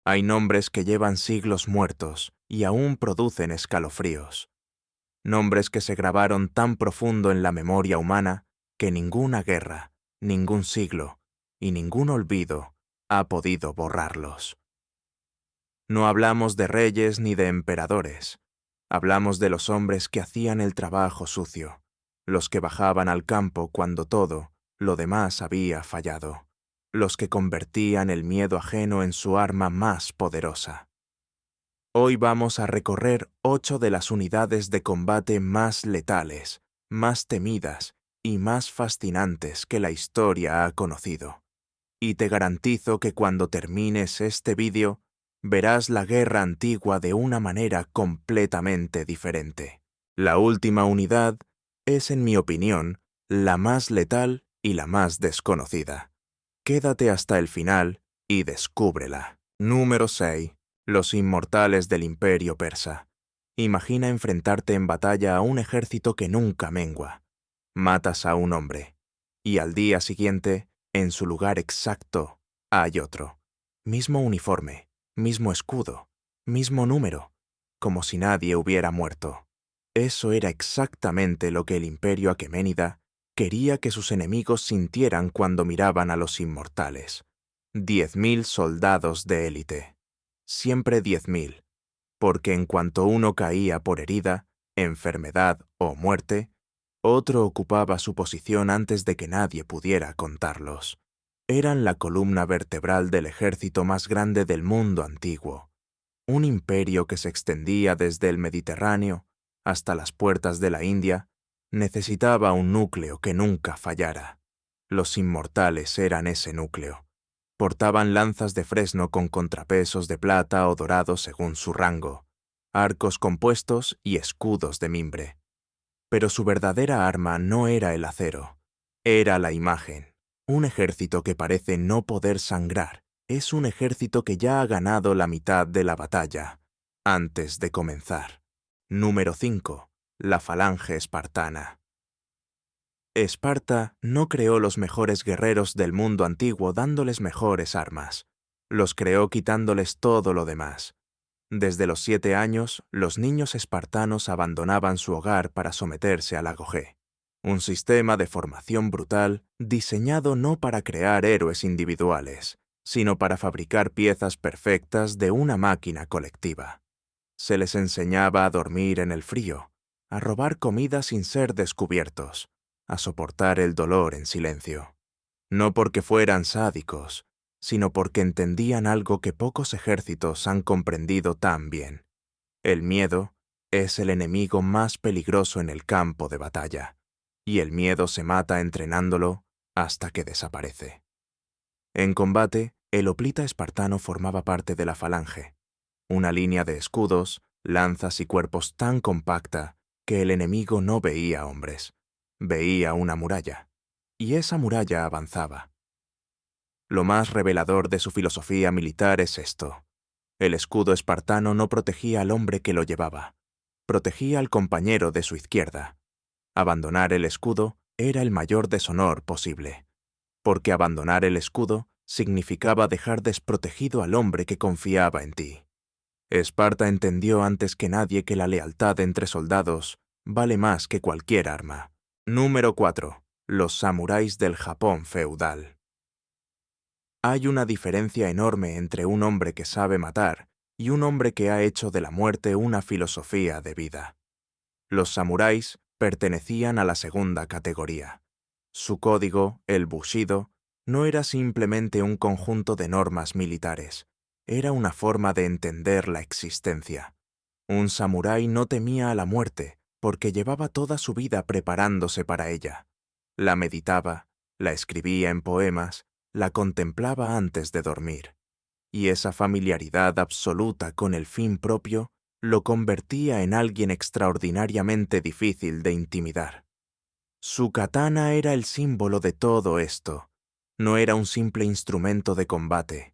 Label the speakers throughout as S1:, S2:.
S1: Hay nombres que llevan siglos muertos y aún producen escalofríos. Nombres que se grabaron tan profundo en la memoria humana que ninguna guerra, ningún siglo y ningún olvido ha podido borrarlos. No hablamos de reyes ni de emperadores. Hablamos de los hombres que hacían el trabajo sucio, los que bajaban al campo cuando todo lo demás había fallado, los que convertían el miedo ajeno en su arma más poderosa. Hoy vamos a recorrer 8 de las unidades de combate más letales, más temidas y más fascinantes que la historia ha conocido. Y te garantizo que cuando termines este vídeo, verás la guerra antigua de una manera completamente diferente. La última unidad es, en mi opinión, la más letal y la más desconocida. Quédate hasta el final y descúbrela. Número 6. Los inmortales del Imperio Persa. Imagina enfrentarte en batalla a un ejército que nunca mengua. Matas a un hombre, y al día siguiente, en su lugar exacto, hay otro. Mismo uniforme, mismo escudo, mismo número, como si nadie hubiera muerto. Eso era exactamente lo que el Imperio Aqueménida quería que sus enemigos sintieran cuando miraban a los inmortales. 10.000 soldados de élite. Siempre 10.000, porque en cuanto uno caía por herida, enfermedad o muerte, otro ocupaba su posición antes de que nadie pudiera contarlos. Eran la columna vertebral del ejército más grande del mundo antiguo, un imperio que se extendía desde el Mediterráneo hasta las puertas de la India. Necesitaba un núcleo que nunca fallara. Los inmortales eran ese núcleo. Portaban lanzas de fresno con contrapesos de plata o dorado según su rango, arcos compuestos y escudos de mimbre. Pero su verdadera arma no era el acero, era la imagen. Un ejército que parece no poder sangrar es un ejército que ya ha ganado la mitad de la batalla antes de comenzar. Número 5. La falange espartana. Esparta no creó los mejores guerreros del mundo antiguo dándoles mejores armas. Los creó quitándoles todo lo demás. Desde los 7 años, los niños espartanos abandonaban su hogar para someterse al agogé, un sistema de formación brutal diseñado no para crear héroes individuales, sino para fabricar piezas perfectas de una máquina colectiva. Se les enseñaba a dormir en el frío, a robar comida sin ser descubiertos, a soportar el dolor en silencio. No porque fueran sádicos, sino porque entendían algo que pocos ejércitos han comprendido tan bien. El miedo es el enemigo más peligroso en el campo de batalla, y el miedo se mata entrenándolo hasta que desaparece. En combate, el hoplita espartano formaba parte de la falange, una línea de escudos, lanzas y cuerpos tan compacta que el enemigo no veía hombres, veía una muralla, y esa muralla avanzaba. Lo más revelador de su filosofía militar es esto. El escudo espartano no protegía al hombre que lo llevaba, protegía al compañero de su izquierda. Abandonar el escudo era el mayor deshonor posible, porque abandonar el escudo significaba dejar desprotegido al hombre que confiaba en ti. Esparta entendió antes que nadie que la lealtad entre soldados vale más que cualquier arma. Número 4. Los samuráis del Japón feudal. Hay una diferencia enorme entre un hombre que sabe matar y un hombre que ha hecho de la muerte una filosofía de vida. Los samuráis pertenecían a la segunda categoría. Su código, el Bushido, no era simplemente un conjunto de normas militares, era una forma de entender la existencia. Un samurái no temía a la muerte porque llevaba toda su vida preparándose para ella. La meditaba, la escribía en poemas, la contemplaba antes de dormir. Y esa familiaridad absoluta con el fin propio lo convertía en alguien extraordinariamente difícil de intimidar. Su katana era el símbolo de todo esto. No era un simple instrumento de combate.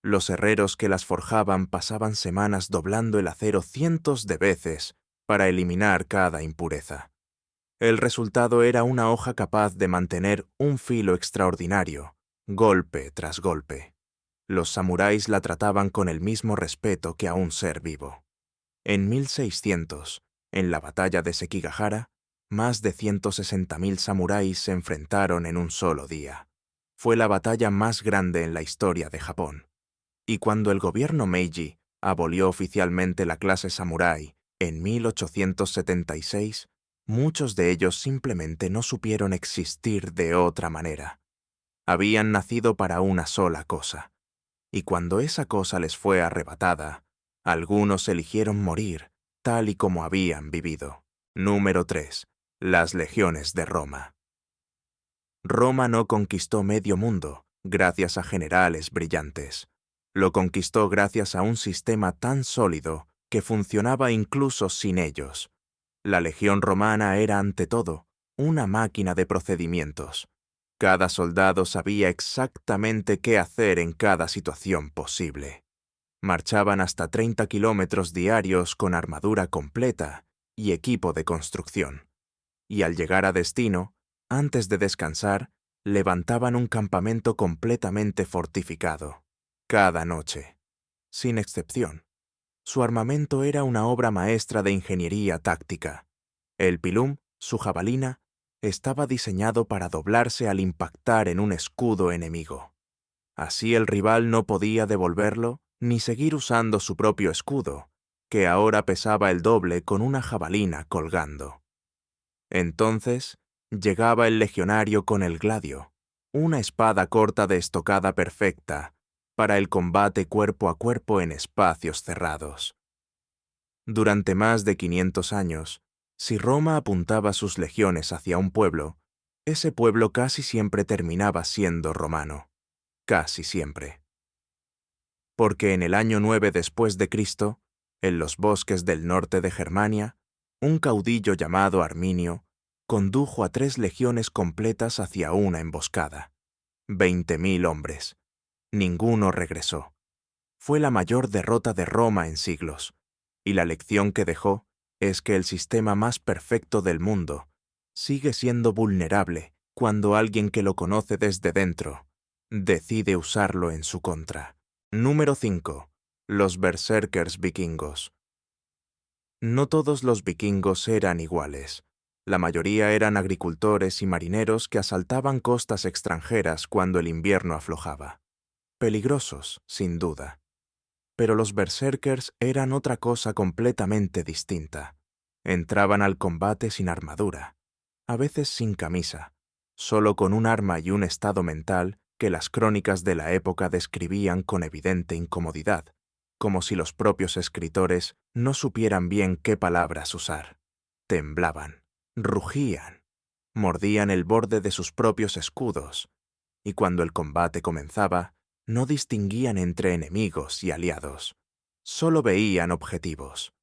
S1: Los herreros que las forjaban pasaban semanas doblando el acero cientos de veces para eliminar cada impureza. El resultado era una hoja capaz de mantener un filo extraordinario, golpe tras golpe. Los samuráis la trataban con el mismo respeto que a un ser vivo. En 1600, en la batalla de Sekigahara, más de 160.000 samuráis se enfrentaron en un solo día. Fue la batalla más grande en la historia de Japón. Y cuando el gobierno Meiji abolió oficialmente la clase samurái en 1876, muchos de ellos simplemente no supieron existir de otra manera. Habían nacido para una sola cosa. Y cuando esa cosa les fue arrebatada, algunos eligieron morir tal y como habían vivido. Número 3. Las legiones de Roma. Roma no conquistó medio mundo gracias a generales brillantes. Lo conquistó gracias a un sistema tan sólido que funcionaba incluso sin ellos. La legión romana era, ante todo, una máquina de procedimientos. Cada soldado sabía exactamente qué hacer en cada situación posible. Marchaban hasta 30 kilómetros diarios con armadura completa y equipo de construcción. Y al llegar a destino, antes de descansar, levantaban un campamento completamente fortificado, cada noche, sin excepción. Su armamento era una obra maestra de ingeniería táctica. El pilum, su jabalina, estaba diseñado para doblarse al impactar en un escudo enemigo. Así el rival no podía devolverlo ni seguir usando su propio escudo, que ahora pesaba el doble con una jabalina colgando. Entonces llegaba el legionario con el gladio, una espada corta de estocada perfecta, para el combate cuerpo a cuerpo en espacios cerrados. Durante más de 500 años, si Roma apuntaba sus legiones hacia un pueblo, ese pueblo casi siempre terminaba siendo romano. Casi siempre. Porque en el año 9 después de Cristo, en los bosques del norte de Germania, un caudillo llamado Arminio condujo a 3 legiones completas hacia una emboscada. 20.000 hombres. Ninguno regresó. Fue la mayor derrota de Roma en siglos, y la lección que dejó es que el sistema más perfecto del mundo sigue siendo vulnerable cuando alguien que lo conoce desde dentro decide usarlo en su contra. Número 5. Los berserkers vikingos. No todos los vikingos eran iguales. La mayoría eran agricultores y marineros que asaltaban costas extranjeras cuando el invierno aflojaba. Peligrosos, sin duda. Pero los berserkers eran otra cosa completamente distinta. Entraban al combate sin armadura, a veces sin camisa, solo con un arma y un estado mental que las crónicas de la época describían con evidente incomodidad, como si los propios escritores no supieran bien qué palabras usar. Temblaban, rugían, mordían el borde de sus propios escudos, y cuando el combate comenzaba, no distinguían entre enemigos y aliados. Solo veían objetivos.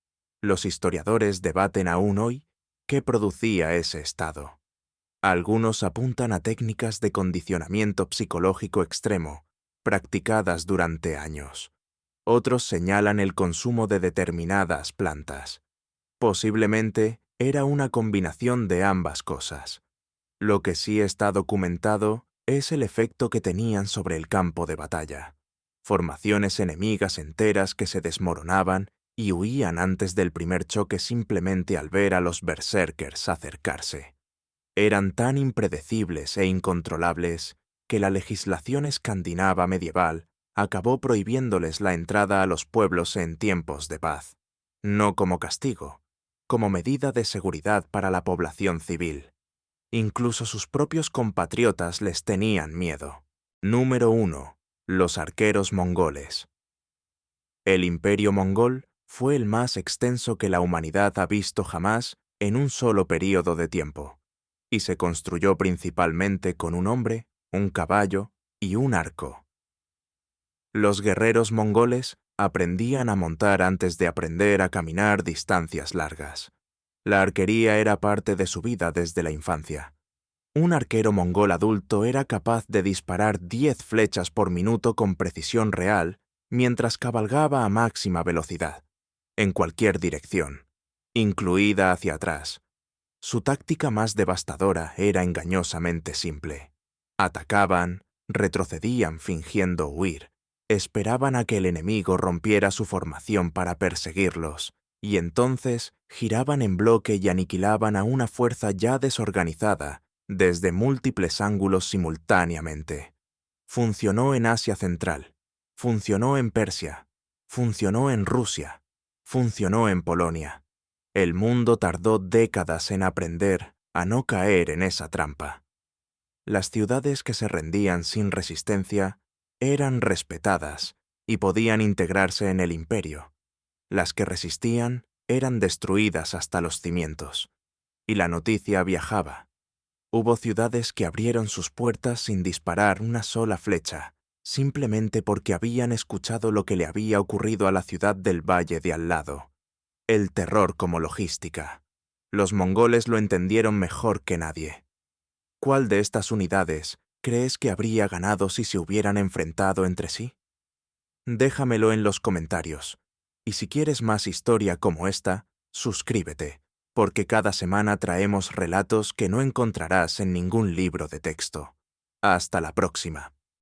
S1: Los historiadores debaten aún hoy qué producía ese estado. Algunos apuntan a técnicas de condicionamiento psicológico extremo, practicadas durante años. Otros señalan el consumo de determinadas plantas. Posiblemente era una combinación de ambas cosas. Lo que sí está documentado es el efecto que tenían sobre el campo de batalla. Formaciones enemigas enteras que se desmoronaban y huían antes del primer choque simplemente al ver a los berserkers acercarse. Eran tan impredecibles e incontrolables que la legislación escandinava medieval acabó prohibiéndoles la entrada a los pueblos en tiempos de paz, no como castigo, como medida de seguridad para la población civil. Incluso sus propios compatriotas les tenían miedo. Número 1. Los arqueros mongoles. El imperio mongol fue el más extenso que la humanidad ha visto jamás en un solo período de tiempo, y se construyó principalmente con un hombre, un caballo y un arco. Los guerreros mongoles aprendían a montar antes de aprender a caminar distancias largas. La arquería era parte de su vida desde la infancia. Un arquero mongol adulto era capaz de disparar 10 flechas por minuto con precisión real mientras cabalgaba a máxima velocidad, en cualquier dirección, incluida hacia atrás. Su táctica más devastadora era engañosamente simple. Atacaban, retrocedían fingiendo huir, Esperaban a que el enemigo rompiera su formación para perseguirlos, y entonces giraban en bloque y aniquilaban a una fuerza ya desorganizada desde múltiples ángulos simultáneamente. Funcionó en Asia Central, funcionó en Persia, funcionó en Rusia, funcionó en Polonia. El mundo tardó décadas en aprender a no caer en esa trampa. Las ciudades que se rendían sin resistencia eran respetadas y podían integrarse en el imperio. Las que resistían eran destruidas hasta los cimientos. Y la noticia viajaba. Hubo ciudades que abrieron sus puertas sin disparar una sola flecha, simplemente porque habían escuchado lo que le había ocurrido a la ciudad del valle de al lado. El terror como logística. Los mongoles lo entendieron mejor que nadie. ¿Cuál de estas unidades crees que habría ganado si se hubieran enfrentado entre sí? Déjamelo en los comentarios. Y si quieres más historia como esta, suscríbete, porque cada semana traemos relatos que no encontrarás en ningún libro de texto. Hasta la próxima.